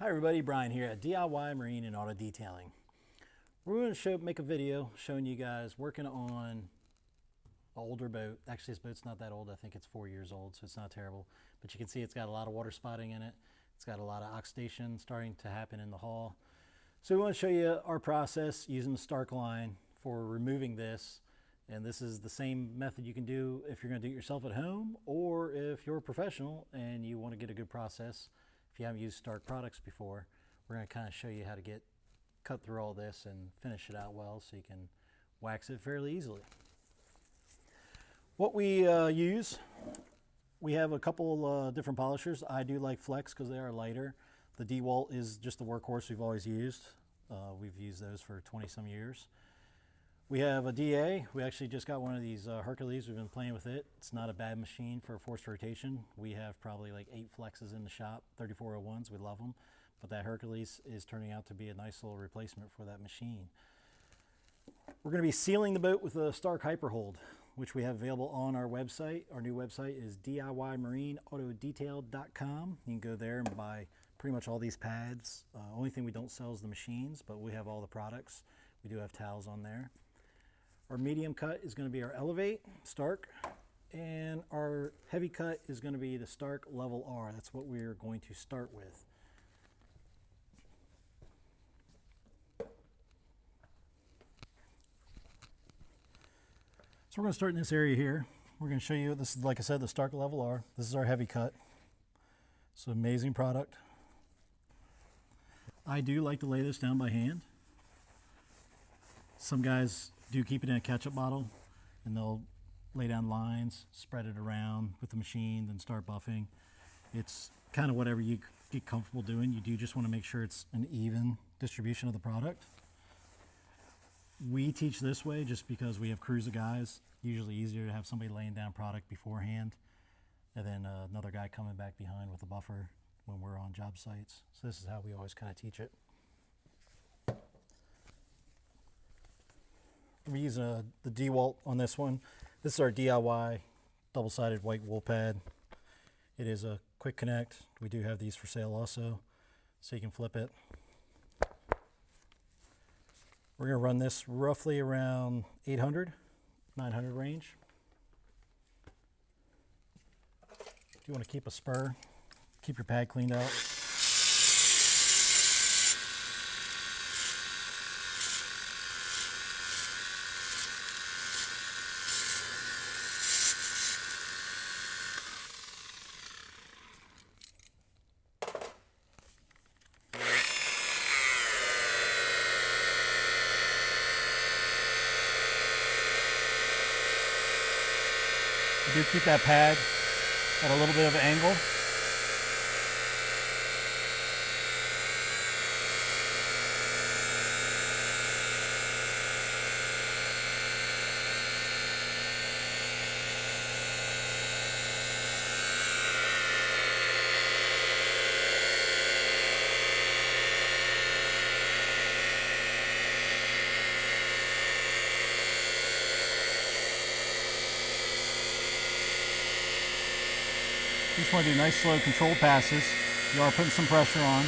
Hi everybody, Brian here at DIY Marine and Auto Detailing. We're going to make a video showing you guys working on an older boat. Actually, this boat's not that old. I think it's 4 years old, so it's not terrible. But you can see it's got a lot of water spotting in it. It's got a lot of oxidation starting to happen in the hull. So we want to show you our process using the Starke line for removing this. And this is the same method you can do if you're going to do it yourself at home, or if you're a professional and you want to get a good process. If you haven't used Starke products before, we're going to kind of show you how to cut through all this and finish it out well so you can wax it fairly easily. What we use, we have a couple different polishers. I do like Flex because they are lighter. The DeWalt is just the workhorse we've always used. We've used those for 20 some years. We have a DA. We actually just got one of these Hercules. We've been playing with it. It's not a bad machine for forced rotation. We have probably like 8 Flexes in the shop, 3401s. We love them. But that Hercules is turning out to be a nice little replacement for that machine. We're going to be sealing the boat with a Starke Hyperhold, which we have available on our website. Our new website is DIYMarineAutoDetail.com. You can go there and buy pretty much all these pads. Only thing we don't sell is the machines, but we have all the products. We do have towels on there. Our medium cut is going to be our Elevate Starke, and our heavy cut is going to be the Starke Level R. That's what we're going to start with. So we're going to start in this area here. We're going to show you, this is, like I said, the Starke Level R. This is our heavy cut. It's an amazing product. I do like to lay this down by hand. Some guys do keep it in a ketchup bottle, and they'll lay down lines, spread it around with the machine, then start buffing. It's kind of whatever you get comfortable doing. You do just want to make sure it's an even distribution of the product. We teach this way just because we have crews of guys. Usually easier to have somebody laying down product beforehand and then another guy coming back behind with a buffer when we're on job sites. So this is how we always kind of teach it. We're using the DeWalt on this one. This is our DIY double-sided white wool pad. It is a quick connect. We do have these for sale also, so you can flip it. We're going to run this roughly around 800, 900 range. If you want to keep a spur, keep your pad cleaned out. Do keep that pad at a little bit of an angle. You just want to do nice, slow, controlled passes. You are putting some pressure on.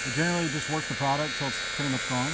We generally just work the product until it's pretty much gone.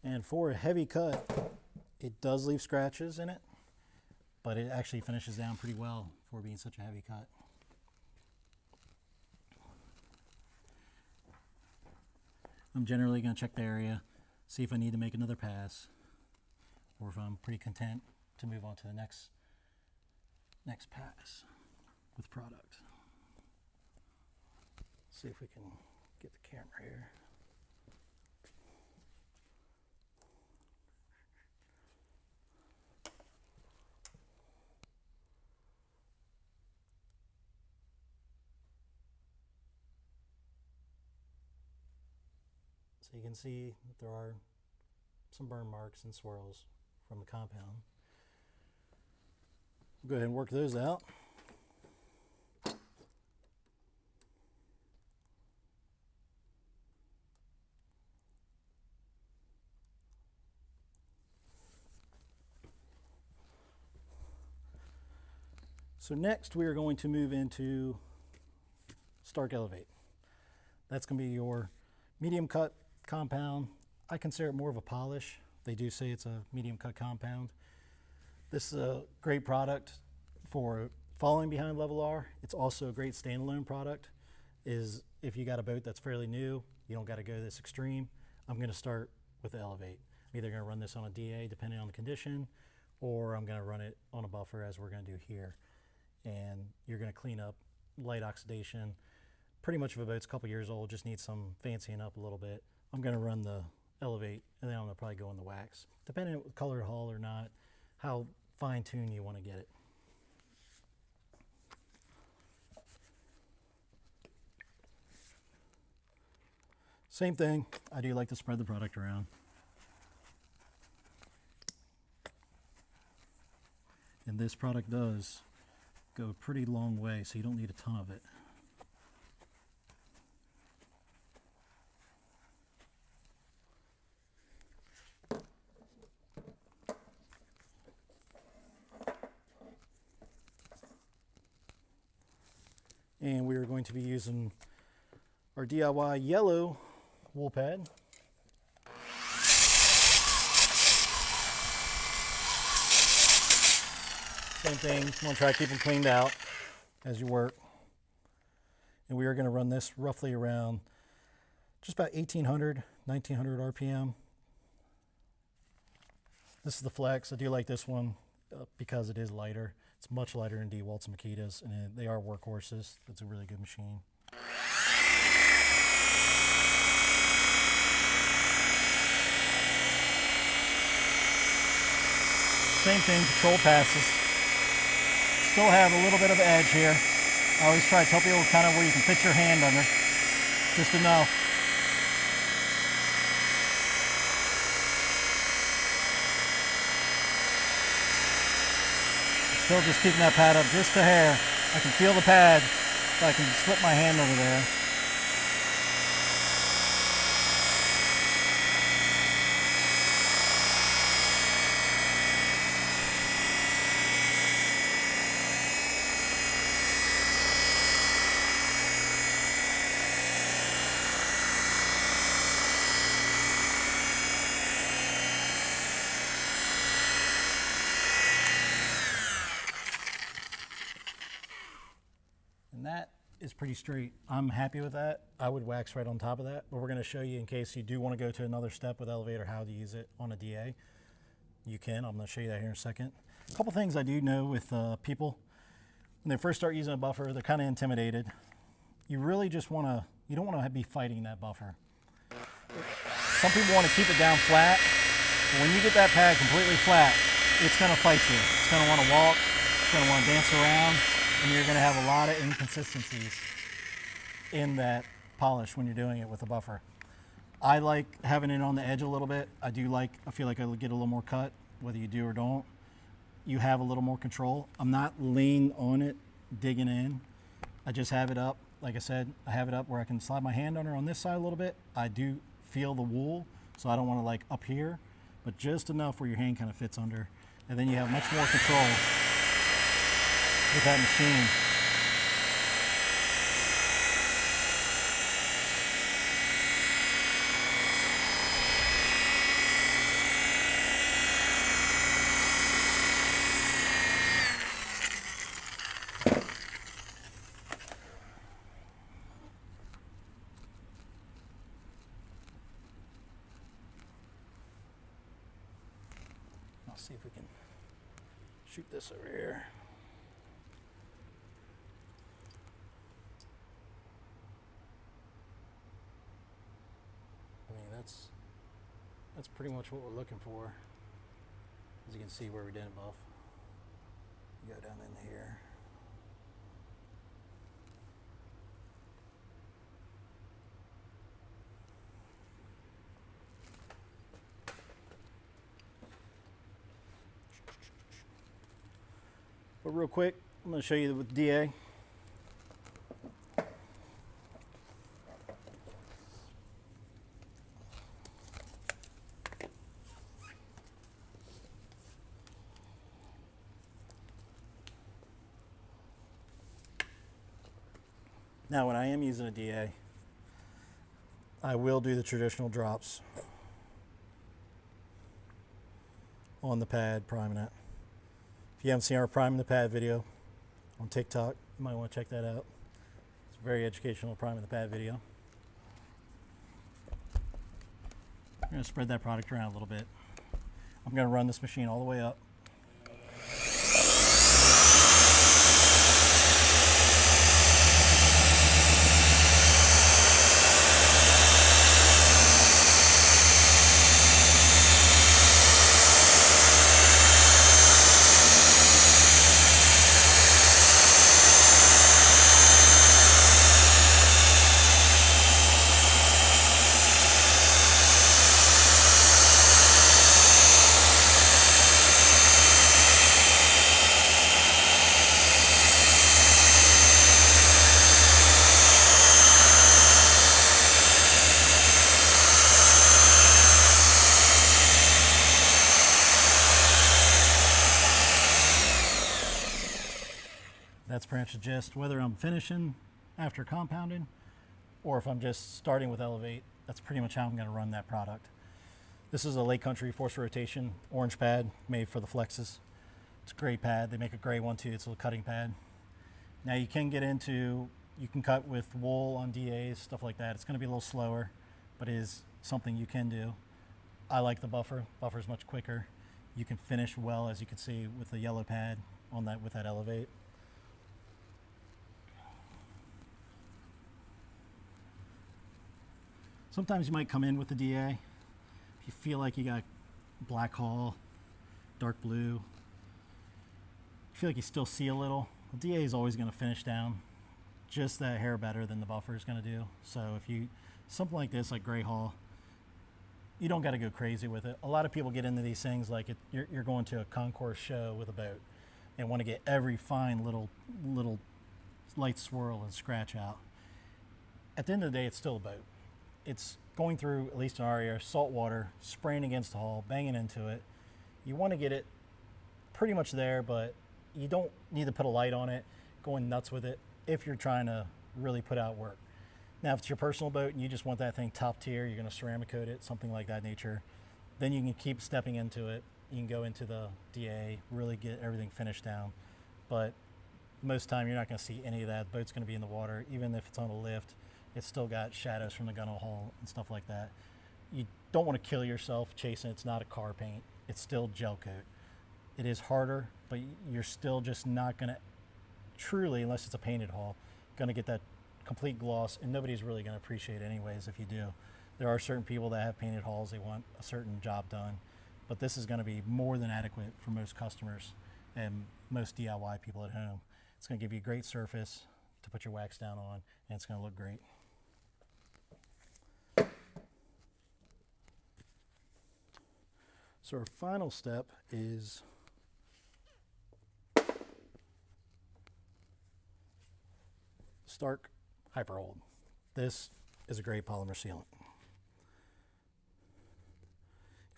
And for a heavy cut, it does leave scratches in it, but it actually finishes down pretty well for being such a heavy cut. I'm generally going to check the area, see if I need to make another pass, or if I'm pretty content to move on to the next pass with product. See if we can Get the camera here. So you can see that there are some burn marks and swirls from the compound. Go ahead and work those out. So next we are going to move into Starke Elevate. That's going to be your medium cut compound. I consider it more of a polish. They do say it's a medium cut compound. This is a great product for falling behind level R. It's also a great standalone product. Is if you got a boat that's fairly new, you don't got to go this extreme. I'm going to start with the Elevate. I'm either going to run this on a DA depending on the condition, or I'm going to run it on a buffer as we're going to do here. And you're going to clean up light oxidation. Pretty much if a boat's a couple years old, just needs some fancying up a little bit. I'm going to run the Elevate, and then I'm going to probably go in the wax, depending on color hull or not, how fine-tuned you want to get it. Same thing, I do like to spread the product around. And this product does go a pretty long way, so you don't need a ton of it. And we are going to be using our DIY yellow wool pad. Same thing, you want to try to keep them cleaned out as you work. And we are going to run this roughly around just about 1800, 1900 RPM. This is the Flex. I do like this one because it is lighter. It's much lighter than DeWalt's and Makita's, and they are workhorses. It's a really good machine. Same thing, control passes. Still have a little bit of edge here. I always try to tell people kind of where you can fit your hand under, just enough. Still just keeping that pad up just a hair. I can feel the pad, so I can slip my hand over there. And that is pretty straight. I'm happy with that. I would wax right on top of that, but we're going to show you in case you do want to go to another step with Elevator how to use it on a DA. You can. I'm going to show you that here in a second. A couple things I do know with people, when they first start using a buffer, they're kind of intimidated. You really just want to, you don't want to be fighting that buffer. Some people want to keep it down flat, but when you get that pad completely flat, it's going to fight you. It's going to want to walk, it's going to want to dance around, and you're going to have a lot of inconsistencies in that polish when you're doing it with a buffer. I like having it on the edge a little bit. I feel like I get a little more cut, whether you do or don't. You have a little more control. I'm not laying on it, digging in. I just have it up. Like I said, I have it up where I can slide my hand under on this side a little bit. I do feel the wool, so I don't want to like up here, but just enough where your hand kind of fits under. And then you have much more control with that machine. I'll see if we can shoot this over here. That's pretty much what we're looking for. As you can see where we didn't buff. Go down in here. But real quick, I'm going to show you with DA. Now when I am using a DA, I will do the traditional drops on the pad, priming it. If you haven't seen our priming the pad video on TikTok, you might want to check that out. It's a very educational priming the pad video. I'm going to spread that product around a little bit. I'm going to run this machine all the way up. That's pretty much the gist. Whether I'm finishing after compounding or if I'm just starting with Elevate, that's pretty much how I'm going to run that product. This is a Lake Country forced rotation orange pad made for the flexes. It's a great pad. They make a gray one too. It's a little cutting pad. Now you can get into, you can cut with wool on DAs, stuff like that. It's going to be a little slower, but it is something you can do. I like the buffer. Buffer's much quicker. You can finish well, as you can see with the yellow pad on that with that Elevate. Sometimes you might come in with the DA. If you feel like you got black hull, dark blue, you feel like you still see a little, the DA is always going to finish down just that hair better than the buffer is going to do. So if you, something like this, like gray hull, you don't got to go crazy with it. A lot of people get into these things like you're going to a concourse show with a boat and want to get every fine little light swirl and scratch out. At the end of the day, it's still a boat. It's going through, at least in our area, salt water, spraying against the hull, banging into it. You want to get it pretty much there, but you don't need to put a light on it, going nuts with it if you're trying to really put out work. Now, if it's your personal boat and you just want that thing top tier, you're going to ceramic coat it, something like that nature, then you can keep stepping into it. You can go into the DA, really get everything finished down. But most of the time, you're not going to see any of that. The boat's going to be in the water, even if it's on a lift. It's still got shadows from the gunnel hull and stuff like that. You don't want to kill yourself chasing. It's not a car paint. It's still gel coat. It is harder, but you're still just not going to truly, unless it's a painted hull, going to get that complete gloss, and nobody's really going to appreciate it anyways if you do. There are certain people that have painted hulls. They want a certain job done, but this is going to be more than adequate for most customers and most DIY people at home. It's going to give you a great surface to put your wax down on, and it's going to look great. So our final step is Starke Hyper Hold. This is a great polymer sealant.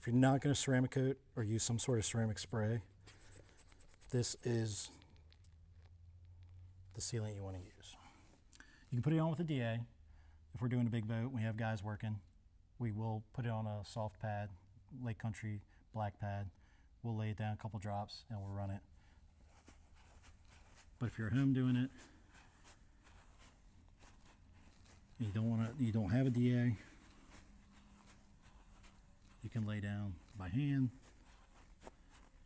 If you're not going to ceramic coat or use some sort of ceramic spray, this is the sealant you want to use. You can put it on with a DA. If we're doing a big boat, we have guys working, we will put it on a soft pad, Lake Country black pad. We'll lay it down a couple drops and we'll run it. But if you're at home doing it, you don't have a DA, you can lay down by hand,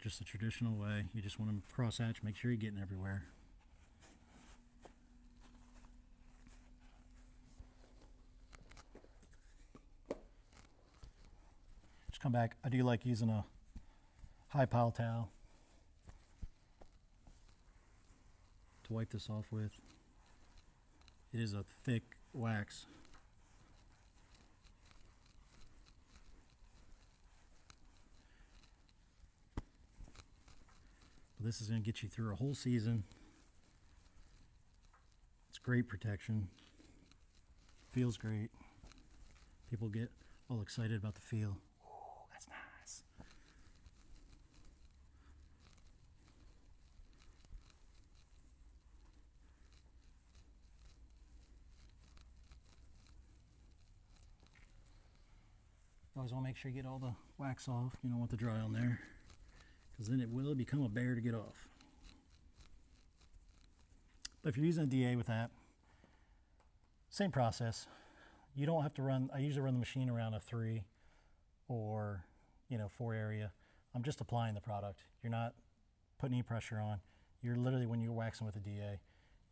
just the traditional way. You just want to cross hatch, make sure you're getting everywhere. Just come back. I do like using a high pile towel to wipe this off with. It is a thick wax. But this is going to get you through a whole season. It's great protection. Feels great. People get all excited about the feel. Ooh, that's nice. You always want to make sure you get all the wax off. You don't want the dry on there, because then it will become a bear to get off. But if you're using a DA with that, same process. You don't have to run, I usually run the machine around a 3 or 4 area. I'm just applying the product. You're not putting any pressure on. You're literally, when you're waxing with a DA,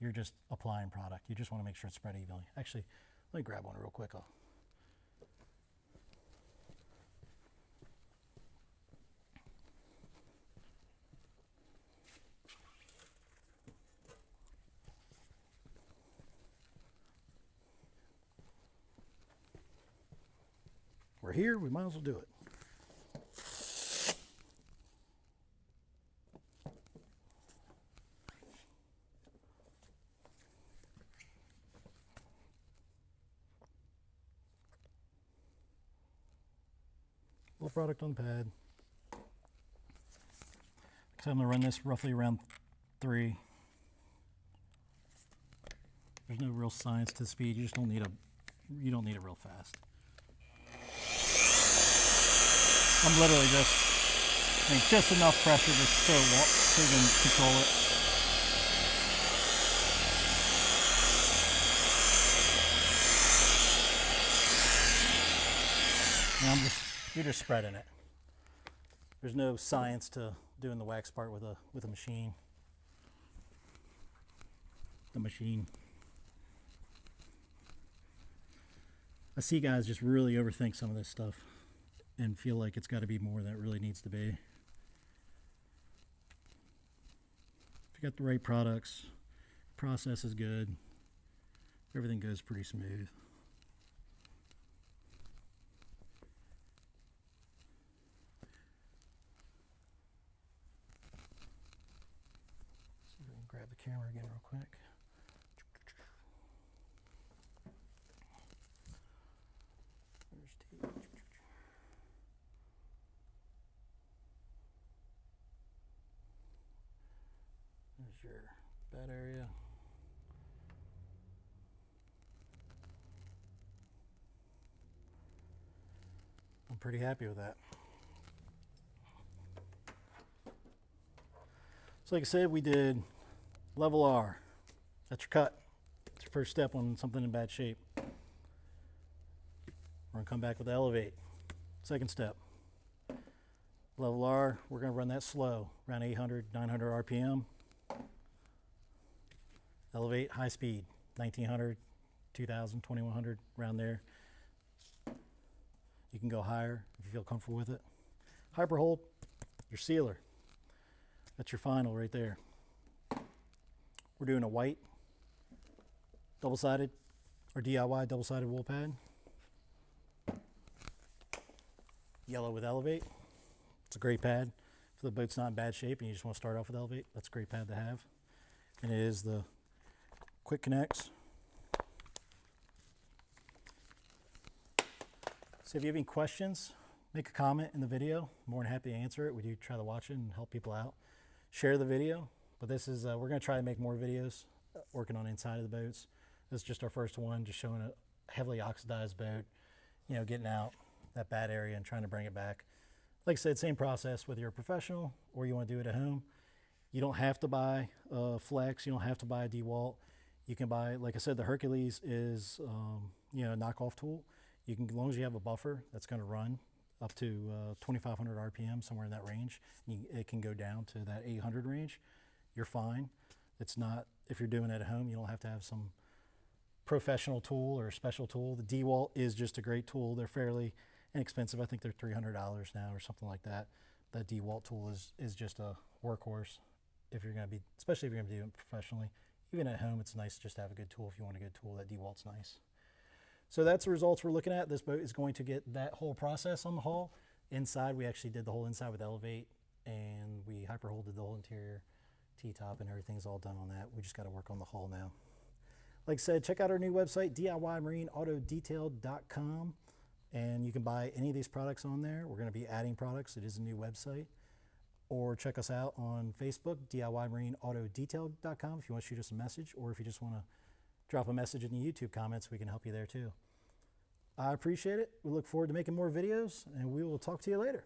you're just applying product. You just want to make sure it's spread evenly. Actually, let me grab one real quick. We're here, we might as well do it. Little product on the pad. So I'm going to run this roughly around 3. There's no real science to speed. You just don't need it real fast. I'm literally just enough pressure so you can control it. And you're just spreading it. There's no science to doing the wax part with a machine. I see guys just really overthink some of this stuff and feel like it's got to be more than it really needs to be. If you got the right products, process is good, everything goes pretty smooth. See if I can grab the camera again real quick. There's your bed area. I'm pretty happy with that. So like I said, we did level R. That's your cut. It's your first step on something in bad shape. We're gonna come back with elevate. Second step. Level R, we're gonna run that slow, around 800, 900 RPM. Elevate, high speed, 1900, 2000, 2100, around there. You can go higher if you feel comfortable with it. Hyper hold, your sealer. That's your final right there. We're doing a white, double-sided, or DIY double-sided wool pad. Yellow with elevate. It's a great pad. If the boat's not in bad shape and you just want to start off with elevate, that's a great pad to have. And it is the quick connects. So if you have any questions, make a comment in the video. I'm more than happy to answer it. We do try to watch it and help people out. Share the video. But this is, we're going to try to make more videos working on inside of the boats. This is just our first one, just showing a heavily oxidized boat, getting out that bad area and trying to bring it back. Like I said, same process whether you're a professional or you want to do it at home. You don't have to buy a Flex. You don't have to buy a DeWalt. You can buy, like I said, the Hercules is a knockoff tool. You can, as long as you have a buffer that's going to run up to 2,500 RPM, somewhere in that range. It can go down to that 800 range. You're fine. It's not, if you're doing it at home, you don't have to have some professional tool or special tool. The DeWalt is just a great tool. They're fairly inexpensive. I think they're $300 now or something like that. That DeWalt tool is just a workhorse if you're going to be, especially if you're going to be doing it professionally. Even at home, it's nice just to have a good tool. If you want a good tool, that DeWalt's nice. So that's the results we're looking at. This boat is going to get that whole process on the hull. Inside, we actually did the whole inside with Elevate, and we hyper-holded the whole interior, T-top, and everything's all done on that. We just got to work on the hull now. Like I said, check out our new website, DIYMarineAutoDetail.com, and you can buy any of these products on there. We're going to be adding products. It is a new website. Or check us out on Facebook, DIYMarineAutoDetail.com, if you want to shoot us a message, or if you just want to drop a message in the YouTube comments, we can help you there too. I appreciate it. We look forward to making more videos, and we will talk to you later.